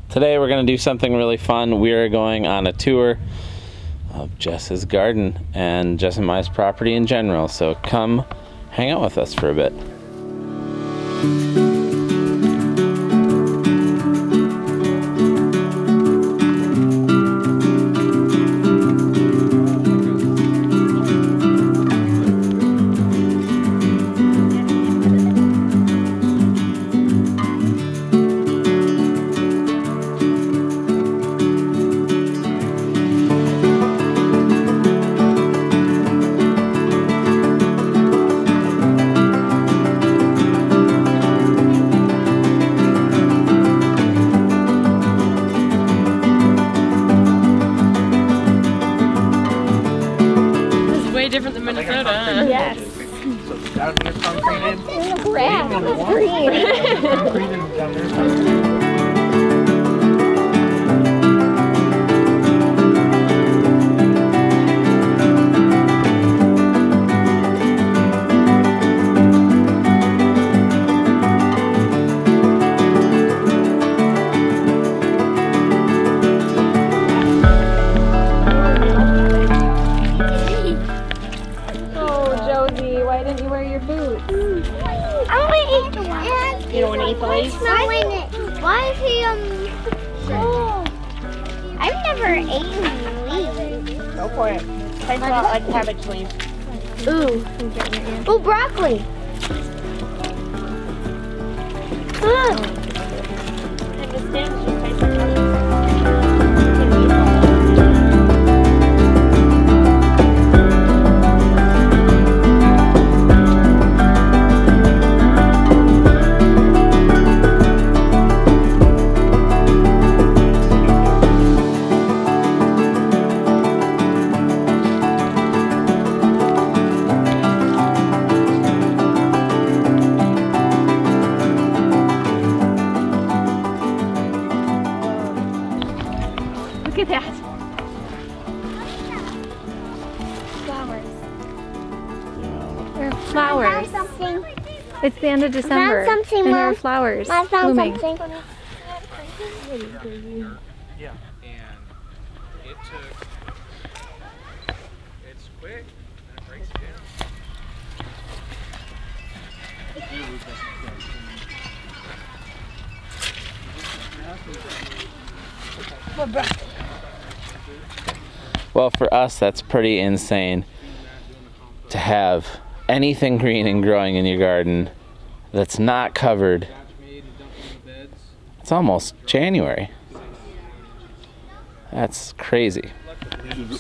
Today we're going to do something really fun. We are going on a tour of Jess's garden and Jess and Mai's property in general. So come hang out with us for a bit. Different than Minnesota. Yes. Down here concreted. Grass. It's green. Concreted down there. Why didn't you wear your boots? I want to eat the one. You don't want to eat the leaves? Why is he so? I've never eaten leaves. Go for it. Tastes a lot like cabbage leaves. Ooh. Ooh, broccoli. And the stems just taste like cabbage. Look at that. Flowers. There are flowers. Something. It's the end of December. Found something, and there Mom. are flowers I found blooming. something. Yeah. And it took. It's quick and it breaks it down. Well, for us, that's pretty insane to have anything green and growing in your garden that's not covered. It's almost January. That's crazy.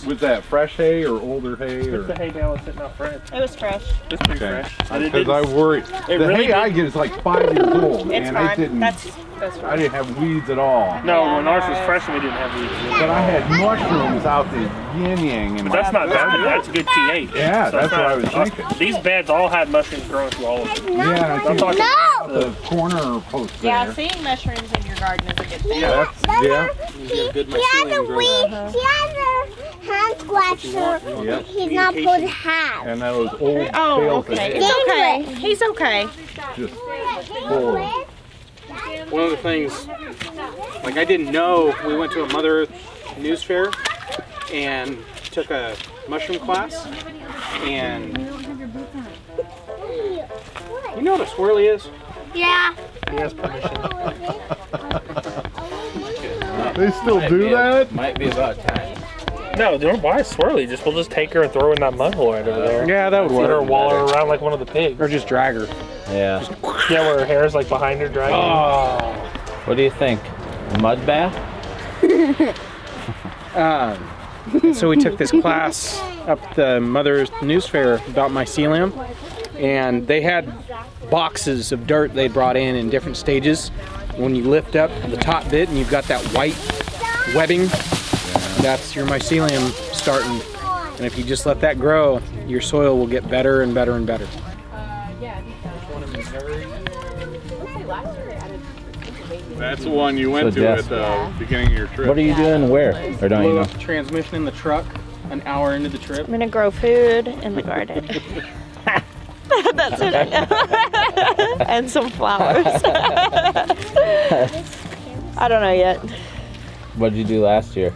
Was that fresh hay or older hay? It's Or? the hay bale sitting out front. It was fresh. It's pretty Okay. fresh. Because I worry. The really hay I get is like 5 years old, It's and I fine. didn't. That's I fine. didn't have weeds at all. No, when ours was fresh, we didn't have weeds. But I had mushrooms out the yin yang. But that's not bad. That's a good pH. Yeah, So that's it's what I not- was thinking. These beds all had mushrooms growing through all of them. Yeah, I I'm talking. No! the corner post there. Yeah, seeing mushrooms in your garden is a good thing. Yeah, yeah. He has a weed. He has a hand scratcher. Yep. He's not supposed to have. And those old Oh, bales of okay. hay It's okay. He's okay. just full of. One of the things, like I didn't know, we went to a Mother Earth news fair and took a mushroom class, and you know what a swirly is? Yeah. He has permission. They still do that? Might be about time. No, don't buy a swirly. We'll just take her and throw her in that mud hole right over there. Yeah, that would Let her work. waller around like one of the pigs. Or just drag her. Yeah. Yeah, where her hair is like behind her dragging. What do you think? Mud bath? So we took this class up at the Mother Earth news fair about mycelium, and they had boxes of dirt they brought in different stages. When you lift up the top bit and you've got that white webbing, that's your mycelium starting. And if you just let that grow, your soil will get better and better and better. That's the one you went So to Jess- at the beginning of your trip. What are you doing where? Or don't you Blew know? up the transmission in the truck an hour into the trip. I'm gonna grow food in the garden. That's what I know. And some flowers. I don't know yet. What did you do last year?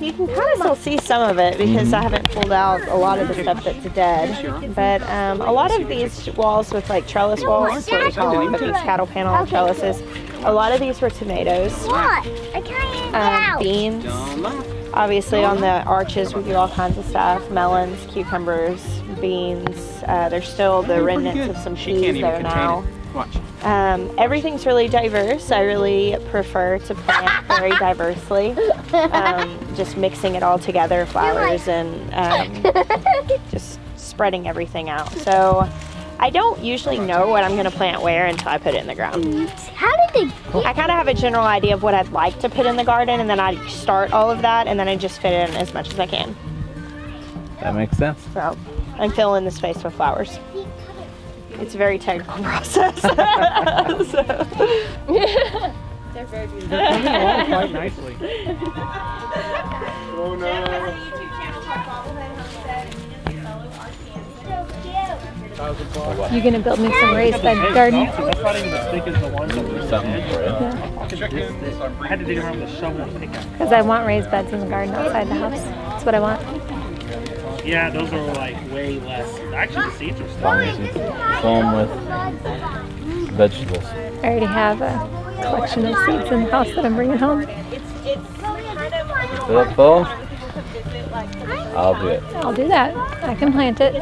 You can kind of still see some of it because I haven't pulled out a lot of the stuff that's dead. But a lot of these walls with like trellis walls, that's what we call them, but these cattle panel trellises, a lot of these were tomatoes, What? I can't get out. beans. Obviously on the arches we do all kinds of stuff, melons, cucumbers, beans. There's still the remnants of some peas there now. Everything's really diverse. I really prefer to plant very diversely, just mixing it all together, flowers and just spreading everything out. So I don't usually know what I'm going to plant where until I put it in the ground. How did they? I kind of have a general idea of what I'd like to put in the garden, and then I start all of that, and then I just fit in as much as I can. That makes sense. So I'm filling the space with flowers. It's a very technical process. So. They're very beautiful. They're coming along quite nicely. Oh no. You gonna build me some raised bed garden? That's not even as thick as the ones that were Something for it. I had to dig around with a shovel to pick up. Because I want raised beds in the garden outside the house. That's what I want. Yeah, those are like way less. Actually, the seeds are As still. long as you fill them with vegetables. I already have a collection of seeds in the house that I'm bringing home. Fill it full? I'll do it. I'll do that. I can plant it. So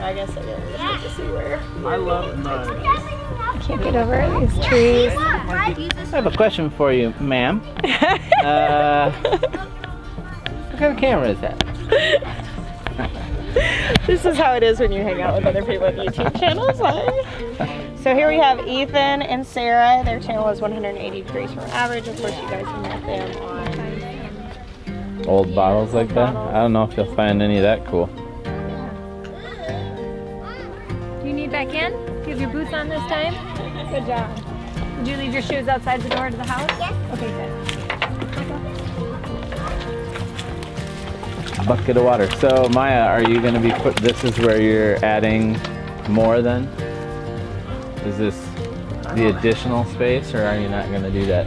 I guess I really just need to see where. I love mud. I can't get over it. These trees. I have a question for you, ma'am. What kind of camera is that? This is how it is when you hang out with other people with YouTube channels. So here we have Ethan and Sarah. Their channel is 180 degrees from average. Of course, you guys can met them on Old bottles like that? I don't know if you'll find any of that cool. Do you need back in? Do you have your boots on this time? Good job. Did you leave your shoes outside the door to the house? Yes. Okay, good. Bucket of water. So Maya, are you going to be this is where you're adding more then? Is this the additional space, or are you not going to do that?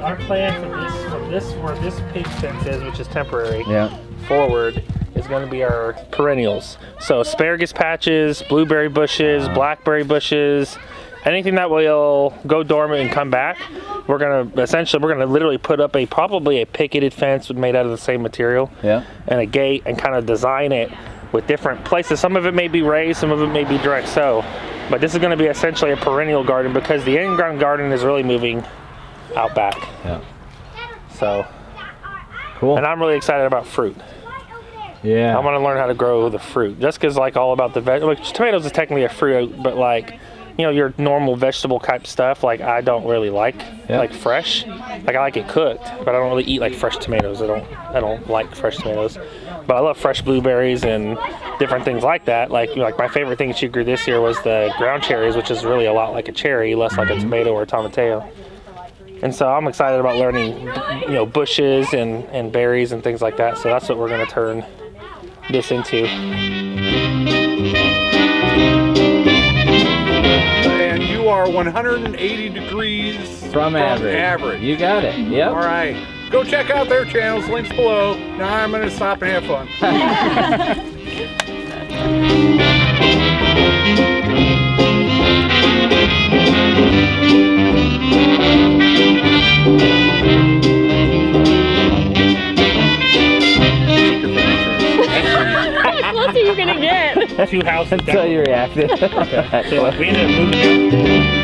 Our plan from this where this pig fence is, which is temporary, Yeah. forward is going to be our perennials. So asparagus patches, blueberry bushes, blackberry bushes, anything that will go dormant and come back. We're gonna literally put up probably a picketed fence made out of the same material. Yeah. And a gate, and kind of design it with different places. Some of it may be raised, some of it may be direct sow. But this is going to be essentially a perennial garden because the in-ground garden is really moving out back. Yeah. So, Cool. and I'm really excited about fruit. Yeah. I want to learn how to grow the fruit. Jessica's like all about the tomatoes is technically a fruit, but like, you know, your normal vegetable type stuff, like I don't really like fresh. Like I like it cooked, but I don't really eat like fresh tomatoes. I don't like fresh tomatoes. But I love fresh blueberries and different things like that. Like my favorite thing she grew this year was the ground cherries, which is really a lot like a cherry, less like a tomato or a tomatillo. And so I'm excited about learning, you know, bushes and berries and things like that. So that's what we're going to turn this into. And you are 180 degrees From average. You got it. Yep. All right. Go check out their channels, links below. Now I'm going to stop and have fun. What are you gonna get? 2 houses That's how down. you reacted. So we ended up moving.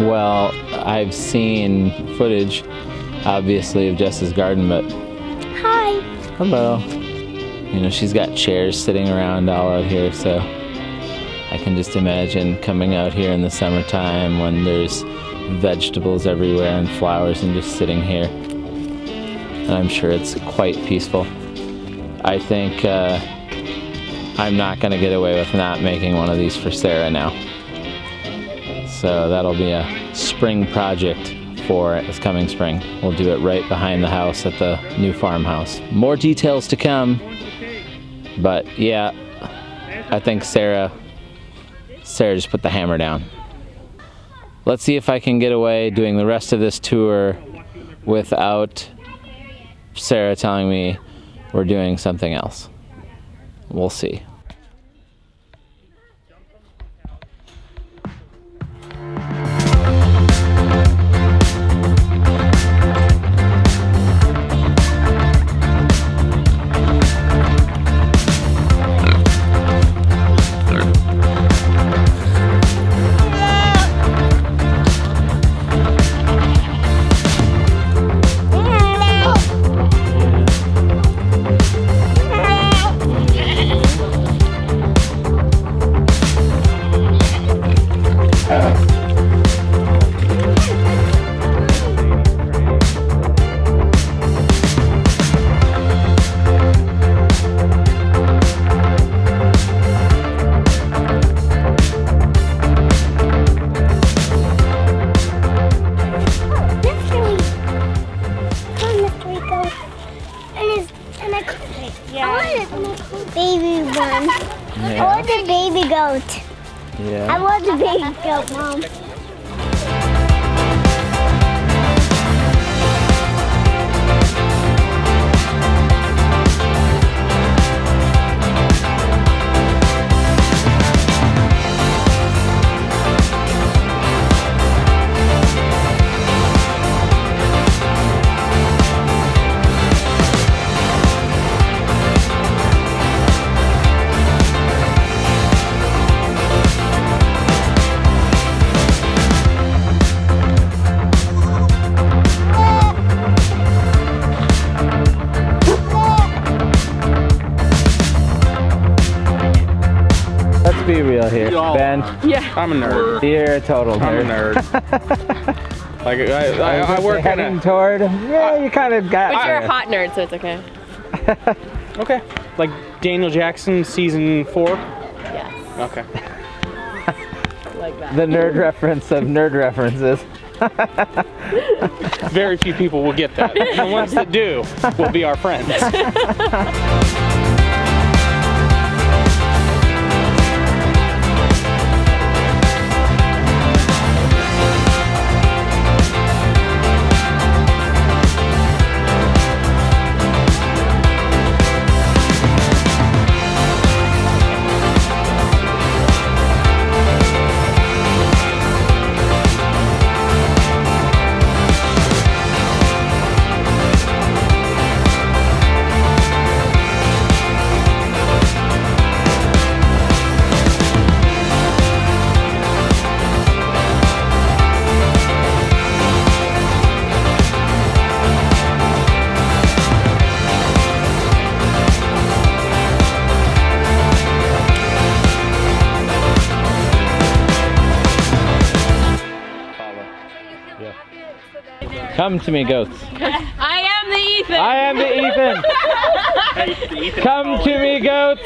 Well, I've seen footage, obviously, of Jess's garden, but Hi. hello. You know, she's got chairs sitting around all out here, so I can just imagine coming out here in the summertime when there's vegetables everywhere and flowers and just sitting here. And I'm sure it's quite peaceful. I think I'm not going to get away with not making one of these for Sarah now. So that'll be a spring project for this coming spring. We'll do it right behind the house at the new farmhouse. More details to come, but yeah, I think Sarah just put the hammer down. Let's see if I can get away doing the rest of this tour without Sarah telling me we're doing something else. We'll see. Baby one. I want a baby goat. Yeah. I want a baby goat, Mom. Let's be real here, Ben. Yeah. I'm a nerd. You're a total nerd. I'm a nerd. Like I work in heading toward. Yeah, you kind of got. But you're a hot nerd, so it's okay. Okay. Like Daniel Jackson season 4. Yes. Okay. Like that. The nerd reference of nerd references. Very few people will get that. The ones that do will be our friends. Come to me, goats. I am the Ethan. I am the Ethan. Come to me, goats.